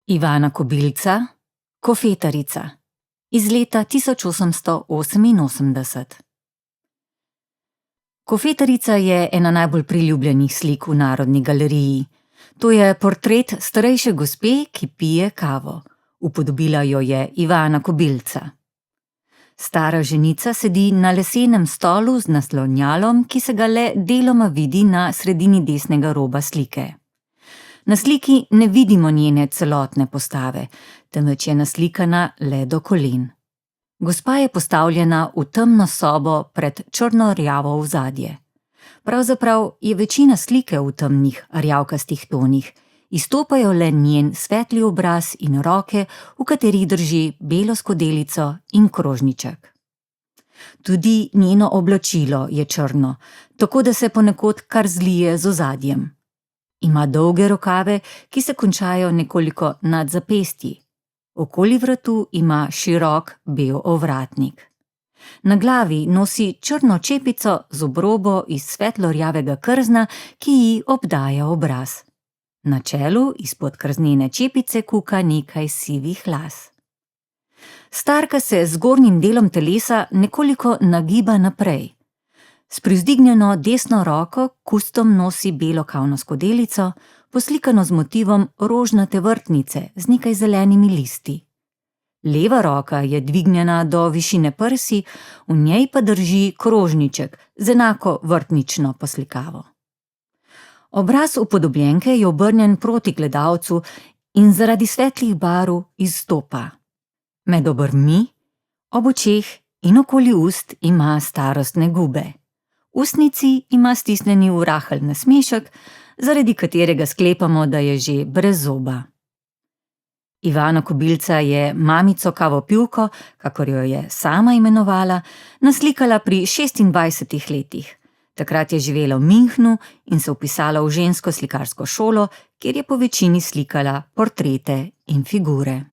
Ivana Kobilca, Kofetarica iz leta 1888. Kofetarica je ena najbolj priljubljenih slik v Narodni galeriji. To je portret starejše gospe, ki pije kavo. Upodobila jo je Ivana Kobilca. Stara ženica sedi na lesenem stolu z naslonjalom, ki se ga le deloma vidi na sredini desnega roba slike. Na sliki ne vidimo njene celotne postave, temveč je naslikana le do kolen. Gospa je postavljena v temno sobo pred črno-rjavo ozadje. Pravzaprav je večina slike v temnih rjavkastih tonih, izstopajo le njen svetli obraz in roke, v katerih drži belo skodelico in krožniček. Tudi njeno oblačilo je črno, tako da se ponekod kar zlije z ozadjem. Ima dolge rokave, ki se končajo nekoliko nad zapestji. Okoli vratu ima širok bel ovratnik. Na glavi nosi črno čepico z obrobo iz svetlo-rjavega krzna, ki ji obdaja obraz. Na čelu izpod krznene čepice kuka nekaj sivih las. Starka se z zgornjim delom telesa nekoliko nagiba naprej. S privzdignjeno desno roko kustom nosi belo kavno skodelico, poslikano z motivom rožnate vrtnice z nekaj zelenimi listi. Leva roka je dvignjena do višine prsi, v njej pa drži krožniček z enako vrtnično poslikavo. Obraz upodobljenke je obrnjen proti gledalcu in zaradi svetlih barv izstopa. Med obrvmi, ob očeh in okoli ust ima starostne gube. V ustnici ima stisnjeni v rahel nasmešek, zaradi katerega sklepamo, da je že brez zoba. Ivana Kobilca je mamico kavopivko, kakor jo je sama imenovala, naslikala pri 26 letih. Takrat je živela v Münchnu in se vpisala v žensko slikarsko šolo, kjer je po večini slikala portrete in figure.